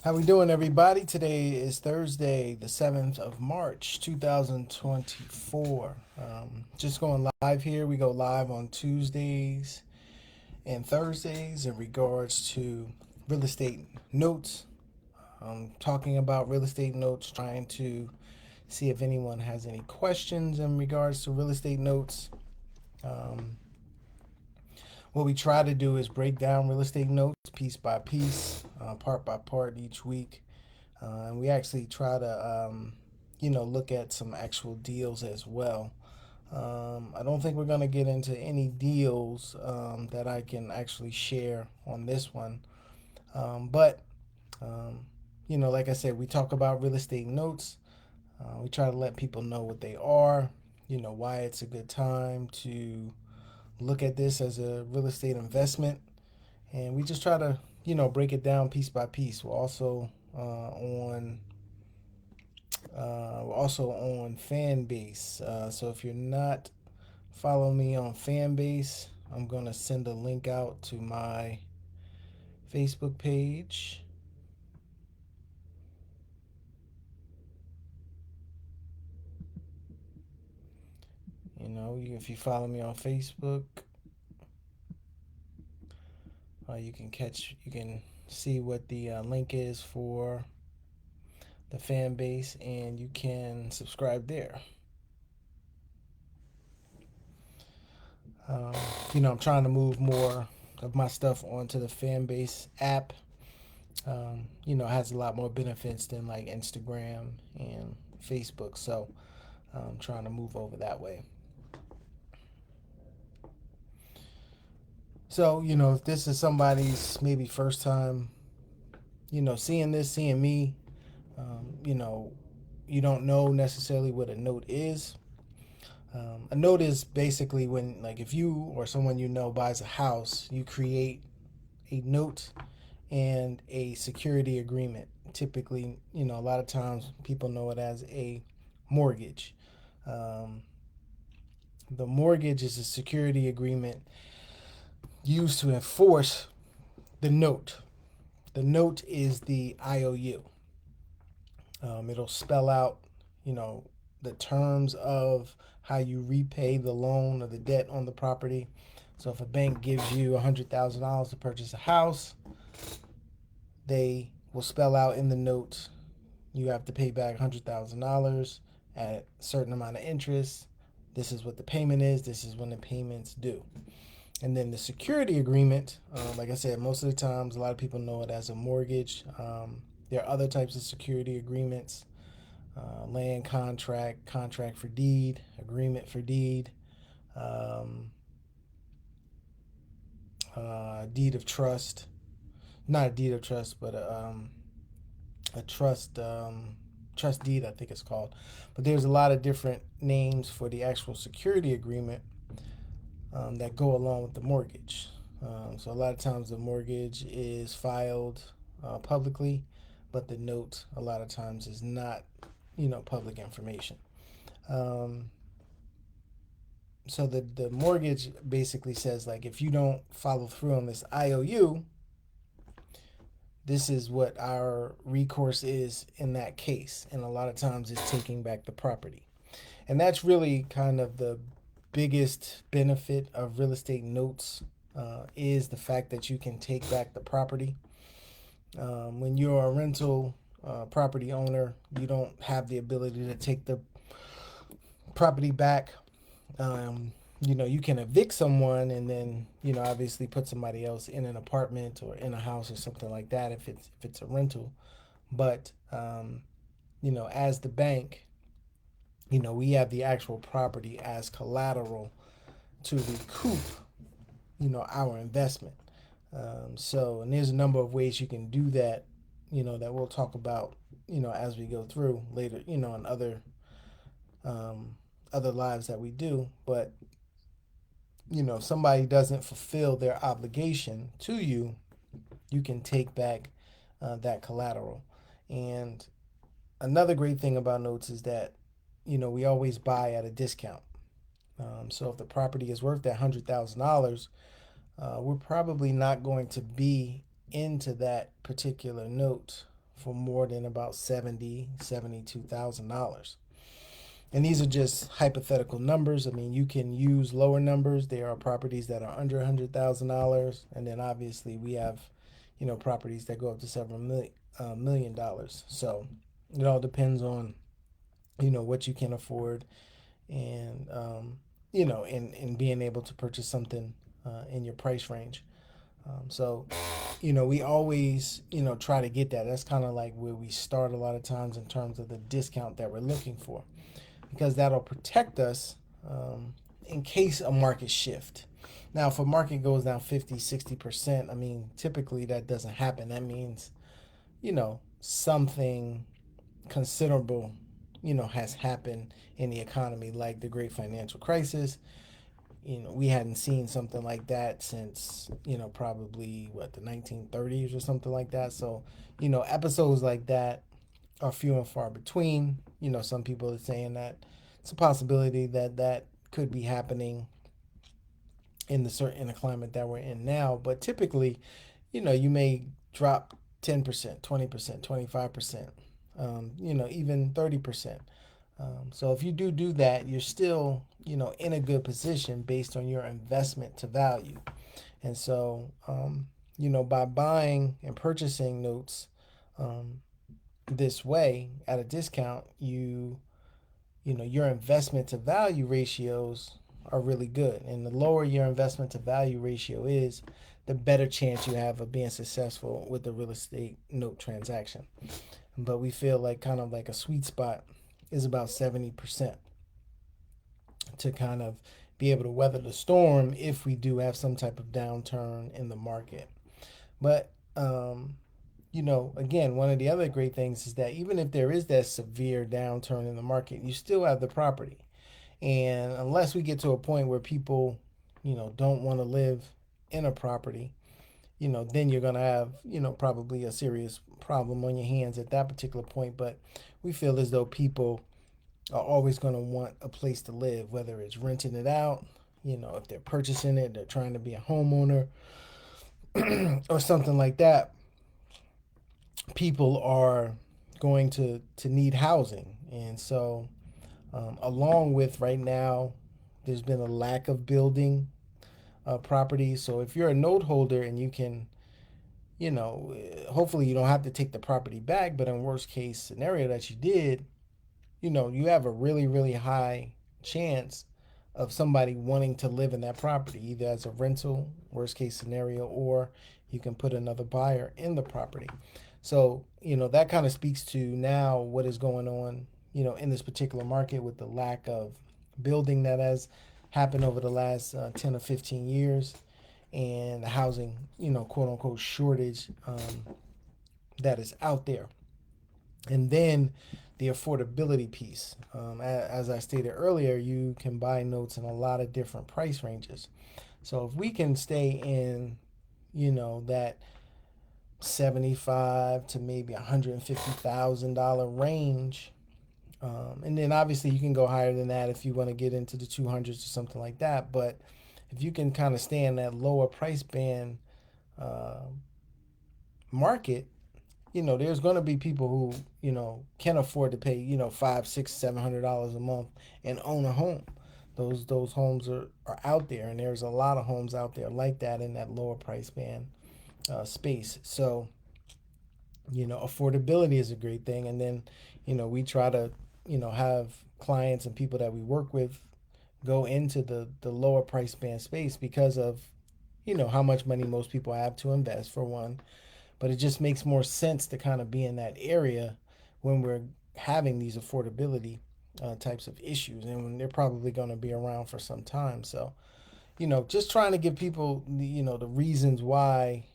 How we doing, everybody? Today is Thursday, the 7th of March, 2024. Just going live here. We go live on Tuesdays and Thursdays in regards to real estate notes. Talking about real estate notes, trying to see if anyone has any questions in regards to real estate notes. Um, what we try to do is break down real estate notes piece by piece, part by part each week. And we actually try to, look at some actual deals as well. I don't think we're going to get into any deals that I can actually share on this one. But, um, like I said, we talk about real estate notes. We try to let people know what they are, why it's a good time to look at this as a real estate investment. And we just try to, break it down piece by piece. We're also on Fanbase. So if you're not following me on Fanbase, I'm gonna send a link out to my Facebook page. If you follow me on Facebook, you can see what the link is for the fan base, and you can subscribe there. Um, I'm trying to move more of my stuff onto the fan base app. It has a lot more benefits than like Instagram and Facebook. So I'm trying to move over that way. So, if this is somebody's maybe first time, seeing me, you don't know necessarily what a note is. A note is basically when, like, if you or someone buys a house, you create a note and a security agreement. Typically, a lot of times people know it as a mortgage. Um, the mortgage is a security agreement used to enforce the note. The note is the IOU. It'll spell out, you know, the terms of how you repay the loan or the debt on the property. So if a bank gives you $100,000 to purchase a house, they will spell out in the note you have to pay back $100,000 at a certain amount of interest. This is what the payment is. This is when the payment's due. And then the security agreement, like I said, most of the times a lot of people know it as a mortgage. There are other types of security agreements: land contract, contract for deed, agreement for deed, um, deed of trust. Not a deed of trust, but a trust trust deed, I think it's called. But there's a lot of different names for the actual security agreement that go along with the mortgage. So a lot of times the mortgage is filed publicly, but the note a lot of times is not, public information. Um, so the mortgage basically says, like, if you don't follow through on this IOU, this is what our recourse is in that case. And a lot of times it's taking back the property. And that's really kind of the biggest benefit of real estate notes, is the fact that you can take back the property. When you're a rental property owner, you don't have the ability to take the property back. You can evict someone and then, obviously put somebody else in an apartment or in a house or something like that if it's a rental. But as the bank, we have the actual property as collateral to recoup, our investment. And there's a number of ways you can do that, that we'll talk about, as we go through later, in um, other lives that we do. But if somebody doesn't fulfill their obligation to you, you can take back that collateral. And another great thing about notes is that, we always buy at a discount. So if the property is worth that $100,000, we're probably not going to be into that particular note for more than about $72,000. And these are just hypothetical numbers. I mean, you can use lower numbers. There are properties that are under $100,000, and then obviously we have, properties that go up to several million dollars. So it all depends on, what you can afford, and and being able to purchase something in your price range. So, we always, try to get that. That's kind of like where we start a lot of times in terms of the discount that we're looking for, because that'll protect us in case a market shift. Now, if a market goes down 50, 60%, I mean, typically that doesn't happen. That means, something considerable, has happened in the economy, like the great financial crisis. We hadn't seen something like that since, probably what, the 1930s or something like that. So, episodes like that are few and far between. Some people are saying that it's a possibility that that could be happening in the climate that we're in now. But typically, you may drop 10%, 20%, 25%, even 30%. So if you do that, you're still, in a good position based on your investment to value. And so, by buying and purchasing notes this way at a discount, your investment to value ratios are really good. And the lower your investment to value ratio is, the better chance you have of being successful with the real estate note transaction. But we feel like kind of like a sweet spot is about 70% to kind of be able to weather the storm if we do have some type of downturn in the market. But again, one of the other great things is that even if there is that severe downturn in the market, you still have the property. And unless we get to a point where people, don't want to live in a property, then you're going to have, probably a serious problem on your hands at that particular point. But we feel as though people are always going to want a place to live, whether it's renting it out, if they're purchasing it, they're trying to be a homeowner or something like that. People are going to need housing. And so, along with right now, there's been a lack of building properties. So if you're a note holder and you can, hopefully you don't have to take the property back, but in worst case scenario that you did, you have a really, really high chance of somebody wanting to live in that property, either as a rental, worst case scenario, or you can put another buyer in the property. So, that kind of speaks to now what is going on, in this particular market with the lack of building that has happened over the last 10 or 15 years, and the housing, quote unquote, shortage that is out there. And then the affordability piece. As I stated earlier, you can buy notes in a lot of different price ranges. So if we can stay in, that 75 to maybe $150,000 range, and then obviously you can go higher than that if you want to get into the 200s or something like that. But if you can kind of stay in that lower price band market, there's going to be people who, can afford to pay, $500, $600, $700 a month and own a home. Those homes are out there, and there's a lot of homes out there like that in that lower price band space. So, affordability is a great thing. And then, we try to, have clients and people that we work with go into the lower price band space because of, how much money most people have to invest, for one. But it just makes more sense to kind of be in that area when we're having these affordability types of issues, and when they're probably going to be around for some time. So, just trying to give people, the reasons why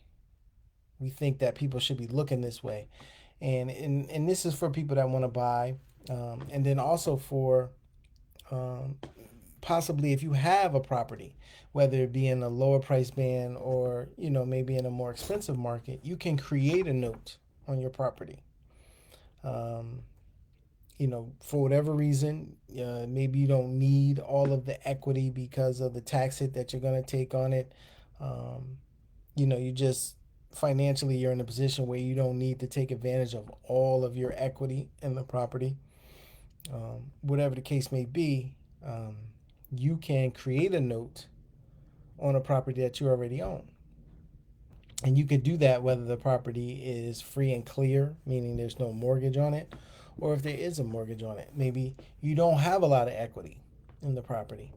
we think that people should be looking this way. And this is for people that want to buy, and then also for possibly if you have a property, whether it be in a lower price band or maybe in a more expensive market, you can create a note on your property. Um, for whatever reason, maybe you don't need all of the equity because of the tax hit that you're going to take on it. Um, you just financially you're in a position where you don't need to take advantage of all of your equity in the property. Whatever the case may be, um, you can create a note on a property that you already own. And you could do that whether the property is free and clear, meaning there's no mortgage on it, or if there is a mortgage on it. Maybe you don't have a lot of equity in the property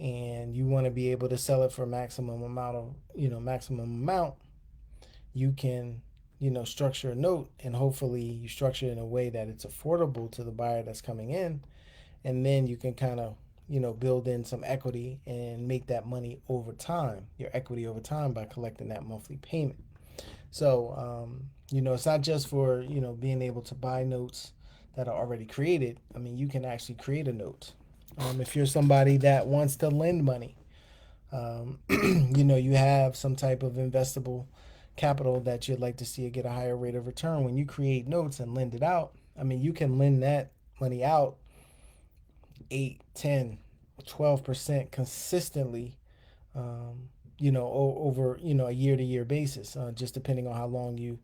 and you want to be able to sell it for maximum amount. You can, structure a note, and hopefully you structure it in a way that it's affordable to the buyer that's coming in, and then you can kind of build in some equity and make that money over time, your equity over time, by collecting that monthly payment. So it's not just for being able to buy notes that are already created. I mean, you can actually create a note. If you're somebody that wants to lend money, you have some type of investable capital that you'd like to see it get a higher rate of return. When you create notes and lend it out, I mean, you can lend that money out 8, 10, 12% consistently, over, a year to year basis, just depending on how long you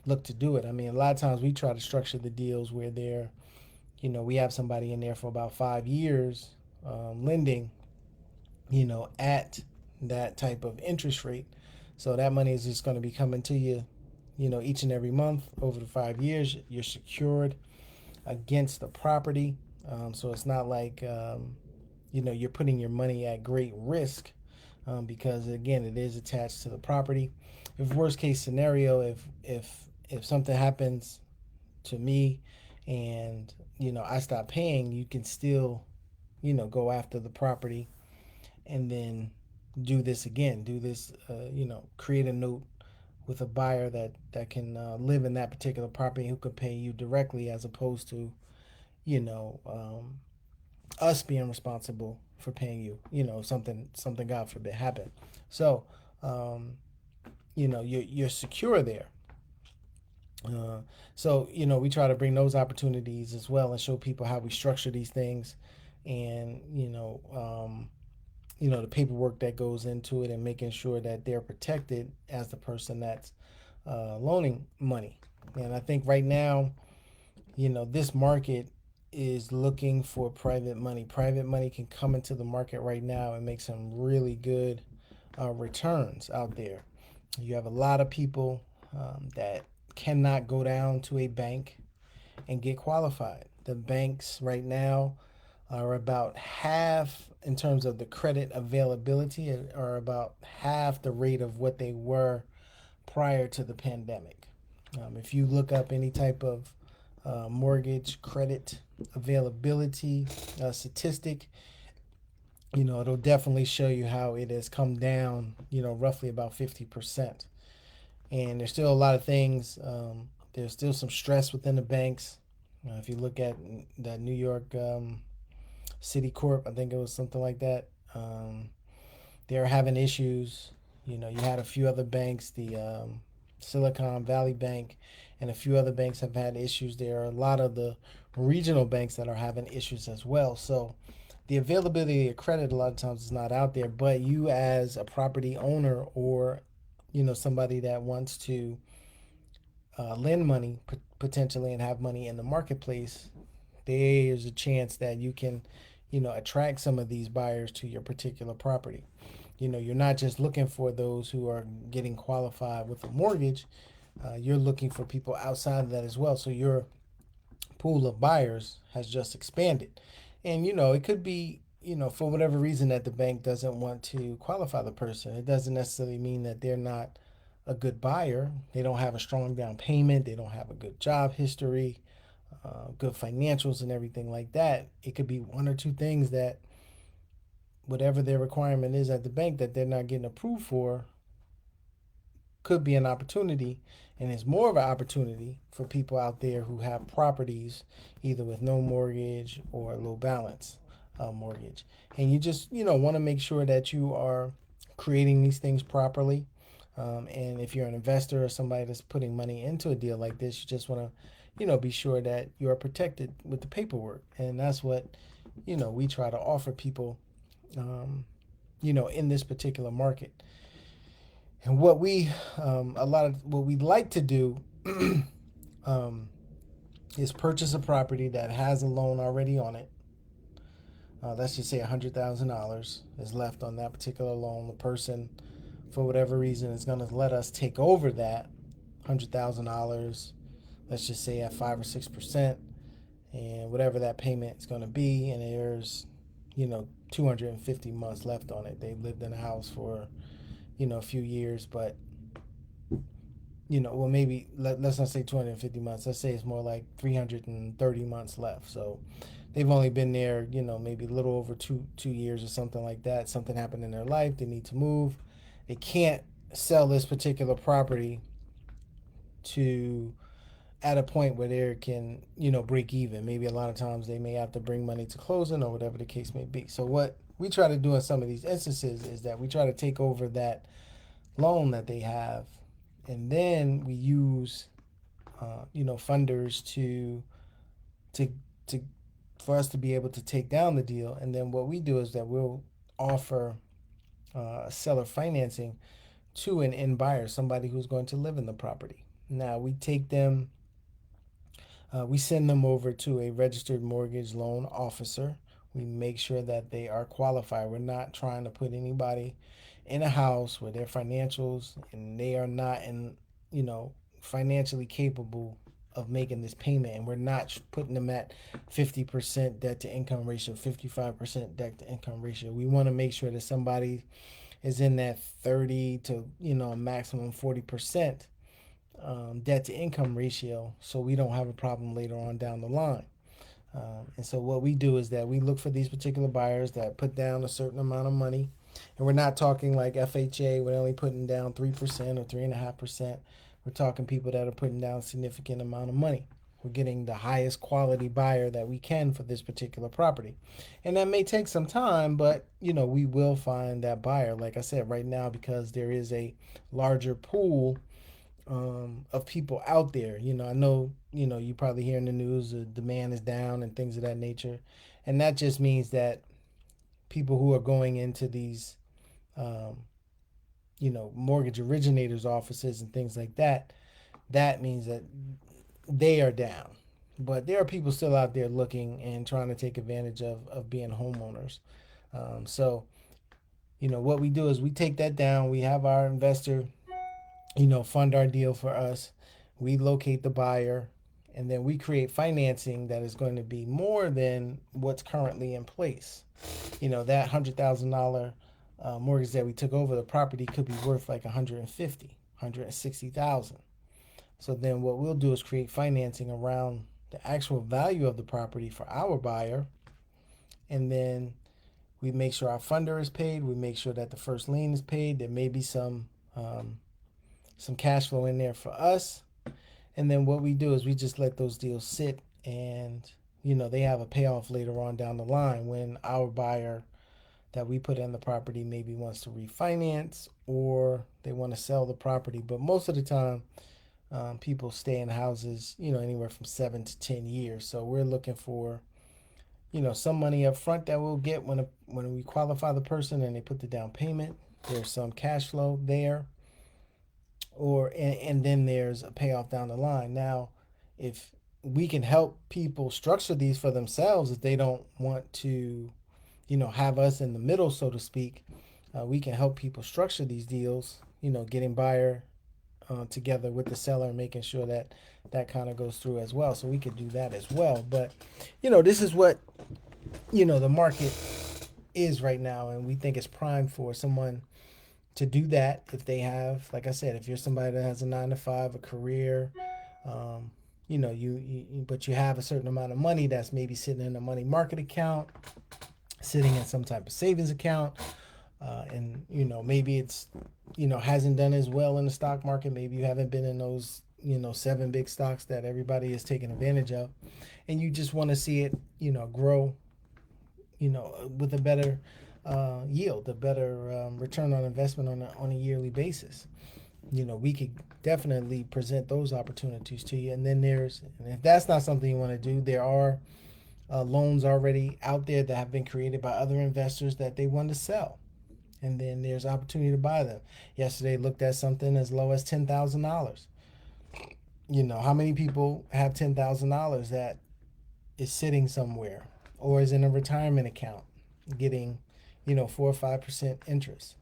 look to do it. I mean, a lot of times we try to structure the deals where we have somebody in there for about 5 years, lending, at that type of interest rate. So that money is just going to be coming to you, each and every month over the 5 years. You're secured against the property. So it's not like, you're putting your money at great risk, because again, it is attached to the property. If worst case scenario, if something happens to me and, I stop paying, you can still, go after the property and then do this again. Do this, create a note with a buyer that can live in that particular property, who could pay you directly, as opposed to, you know, um, us being responsible for paying you. Something God forbid happen. So, um, you're secure there. Uh, so we try to bring those opportunities as well and show people how we structure these things, and the paperwork that goes into it, and making sure that they're protected as the person that's loaning money. And I think right now, this market is looking for private money. Private money can come into the market right now and make some really good returns out there. You have a lot of people that cannot go down to a bank and get qualified. The banks right now are about half, in terms of the credit availability, are about half the rate of what they were prior to the pandemic. If you look up any type of mortgage credit availability statistic, it'll definitely show you how it has come down, roughly about 50%. And there's still a lot of things. There's still some stress within the banks. If you look at the New York City Corp, I think it was something like that. They're having issues. You had a few other banks, the Silicon Valley Bank, and a few other banks have had issues. There are a lot of the regional banks that are having issues as well. So the availability of credit a lot of times is not out there. But you, as a property owner, or somebody that wants to lend money potentially and have money in the marketplace, there's a chance that you can, attract some of these buyers to your particular property. You're not just looking for those who are getting qualified with a mortgage. You're looking for people outside of that as well. So your pool of buyers has just expanded. And, it could be, for whatever reason, that the bank doesn't want to qualify the person. It doesn't necessarily mean that they're not a good buyer. They don't have a strong down payment. They don't have a good job history, good financials, and everything like that. It could be one or two things that, whatever their requirement is at the bank, that they're not getting approved for, could be an opportunity. And it's more of an opportunity for people out there who have properties either with no mortgage or low balance. mortgage. And you just, want to make sure that you are creating these things properly. And if you're an investor or somebody that's putting money into a deal like this, you just want to, be sure that you are protected with the paperwork. And that's what, we try to offer people, um, in this particular market. And a lot of what we like to do um, is purchase a property that has a loan already on it. Let's just say $100,000 is left on that particular loan. The person, for whatever reason, is going to let us take over that $100,000. Let's just say at 5 or 6%, and whatever that payment is going to be. And there's, 250 months left on it. They've lived in a house for, a few years, but well, maybe let's not say 250 months. Let's say it's more like 330 months left. So they've only been there, maybe a little over 2 years or something like that. Something happened in their life. They need to move. They can't sell this particular property to at a point where they can, break even. Maybe a lot of times they may have to bring money to closing or whatever the case may be. So what we try to do in some of these instances is that we try to take over that loan that they have, and then we use, funders to to for us to be able to take down the deal. And then what we do is that we'll offer seller financing to an end buyer, somebody who's going to live in the property. Now we take them, we send them over to a registered mortgage loan officer. We make sure that they are qualified. We're not trying to put anybody in a house where their financials and they are not financially capable of making this payment, and we're not putting them at 50% debt to income ratio, 55% debt to income ratio. We want to make sure that somebody is in that 30 to maximum 40% debt to income ratio, so we don't have a problem later on down the line. And so what we do is that we look for these particular buyers that put down a certain amount of money. And we're not talking like FHA, we're only putting down 3% or 3.5%. We're talking people that are putting down a significant amount of money. We're getting the highest quality buyer that we can for this particular property. And that may take some time, but we will find that buyer. Like I said, right now, because there is a larger pool of people out there. I know, you probably hear in the news the demand is down and things of that nature. And that just means that people who are going into these, um, mortgage originators' offices and things like that, that means that they are down. But there are people still out there looking and trying to take advantage of being homeowners. So, what we do is we take that down. We have our investor fund our deal for us. We locate the buyer, and then we create financing that is going to be more than what's currently in place. That $100,000 mortgage that we took over the property could be worth like 150, 160,000. So then what we'll do is create financing around the actual value of the property for our buyer, and then we make sure our funder is paid. We make sure that the first lien is paid. There may be some cash flow in there for us. And then what we do is we just let those deals sit, and they have a payoff later on down the line when our buyer that we put in the property maybe wants to refinance or they want to sell the property. But most of the time, people stay in houses, anywhere from 7 to 10 years. So we're looking for, some money up front that we'll get when we qualify the person and they put the down payment. There's some cash flow there, and then there's a payoff down the line. Now, if we can help people structure these for themselves, if they don't want to, have us in the middle, so to speak, we can help people structure these deals, getting buyer together with the seller and making sure that that kind of goes through as well. So we could do that as well. But, this is what, the market is right now. And we think it's prime for someone to do that if they have, like I said, if you're somebody that has a 9 to 5, a career, but you have a certain amount of money that's maybe sitting in a money market account, sitting in some type of savings account, and maybe it's hasn't done as well in the stock market. Maybe you haven't been in those 7 big stocks that everybody is taking advantage of, and you just want to see it grow with a better yield, a better return on investment on a yearly basis. We could definitely present those opportunities to you. And then and if that's not something you want to do, there are loans already out there that have been created by other investors that they want to sell. And then there's opportunity to buy them. Yesterday, looked at something as low as $10,000. How many people have $10,000 that is sitting somewhere or is in a retirement account getting, 4 or 5% interest?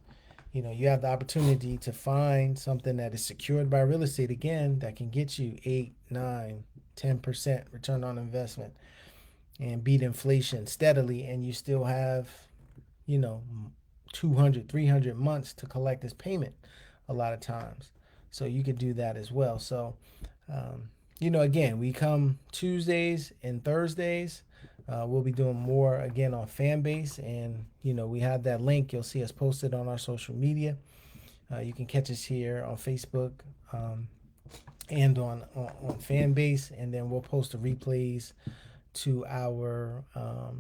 You have the opportunity to find something that is secured by real estate again that can get you 8, 9, 10% return on investment and beat inflation steadily, and you still have, you know, 200, 300 months to collect this payment a lot of times. So you could do that as well. So, again, we come Tuesdays and Thursdays. We'll be doing more again on Fanbase, and we have that link. You'll see us posted on our social media. You can catch us here on Facebook and on Fanbase, and then we'll post the replays to our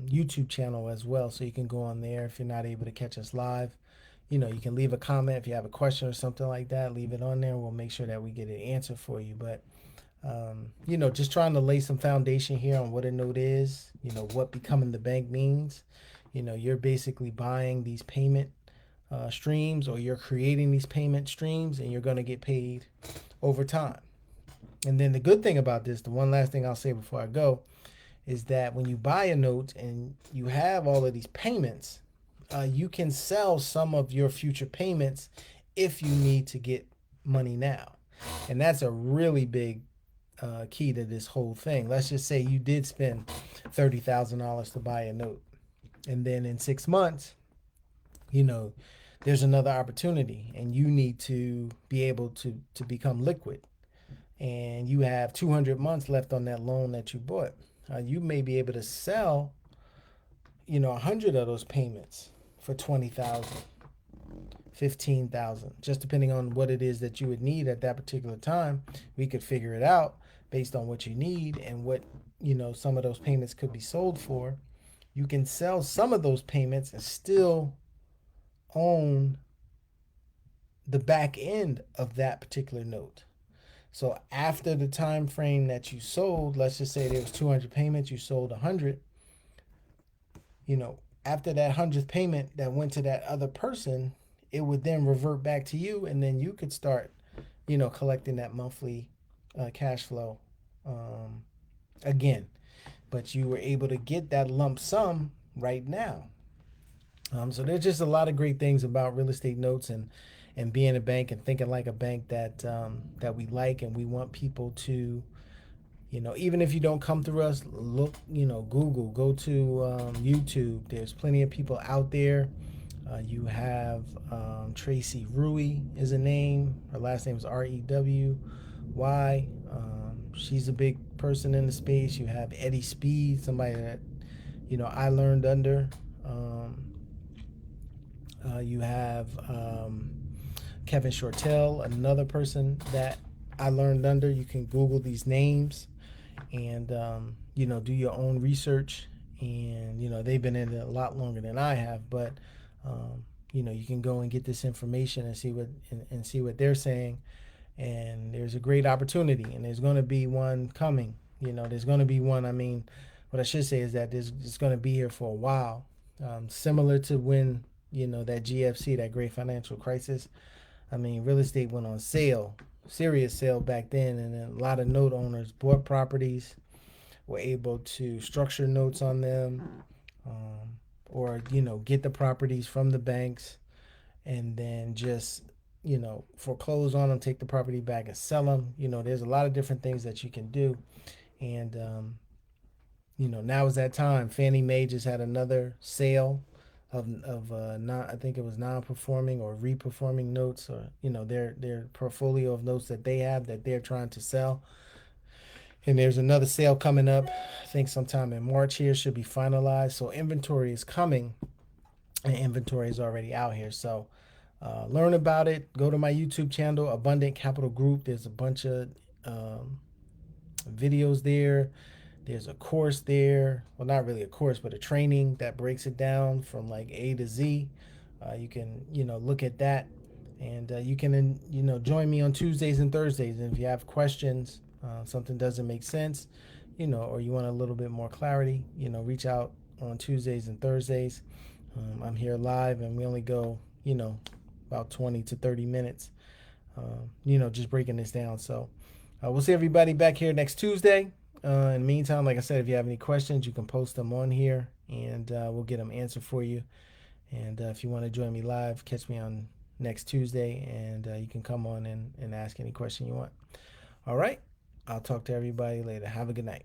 YouTube channel as well. So you can go on there if you're not able to catch us live. You can leave a comment if you have a question or something like that. Leave it on there. We'll make sure that we get an answer for you. But just trying to lay some foundation here on what a note is, what becoming the bank means. You're basically buying these payment streams, or you're creating these payment streams, and you're going to get paid over time. And then the good thing about this, the one last thing I'll say before I go, is that when you buy a note and you have all of these payments, you can sell some of your future payments if you need to get money now. And that's a really big key to this whole thing. Let's just say you did spend $30,000 to buy a note, and then in 6 months, there's another opportunity, and you need to be able to become liquid, and you have 200 months left on that loan that you bought. You may be able to sell, 100 of those payments for 20,000, 15,000, just depending on what it is that you would need at that particular time. We could figure it out based on what you need and what, some of those payments could be sold for. You can sell some of those payments and still own the back end of that particular note. So after the time frame that you sold, let's just say there was 200 payments, you sold 100. After that 100th payment that went to that other person, it would then revert back to you, and then you could start, collecting that monthly cash flow again. But you were able to get that lump sum right now. So there's just a lot of great things about real estate notes and being a bank and thinking like a bank that we like, and we want people to, even if you don't come through us, look, Google, go to YouTube. There's plenty of people out there. You have Tracy Rui is a name. Her last name is Rewy. She's a big person in the space. You have Eddie Speed, somebody that I learned under. You have Kevin Shortell, another person that I learned under. You can Google these names and do your own research. And they've been in it a lot longer than I have, but you can go and get this information and see what they're saying. And there's a great opportunity, and there's going to be one coming. There's going to be one. I mean, what I should say is that it's going to be here for a while, similar to when that GFC, that great financial crisis. I mean, real estate went on sale, serious sale back then, and then a lot of note owners bought properties, were able to structure notes on them, or get the properties from the banks, and then just foreclose on them, take the property back and sell them. There's a lot of different things that you can do, and now is that time. Fannie Mae just had another sale of I think it was non-performing or reperforming notes, or their portfolio of notes that they have that they're trying to sell. And there's another sale coming up, I think sometime in March here, should be finalized. So inventory is coming, and inventory is already out here. So learn about it. Go to my YouTube channel, Abundant Capital Group. There's a bunch of videos there There's a course there. Well, not really a course, but a training that breaks it down from like A to Z. You can, look at that, and you can, join me on Tuesdays and Thursdays. And if you have questions, something doesn't make sense, or you want a little bit more clarity, reach out on Tuesdays and Thursdays. I'm here live, and we only go, about 20 to 30 minutes, just breaking this down. So we'll see everybody back here next Tuesday. In the meantime, like I said, if you have any questions, you can post them on here, and we'll get them answered for you. And if you want to join me live, catch me on next Tuesday, and you can come on and ask any question you want. All right. I'll talk to everybody later. Have a good night.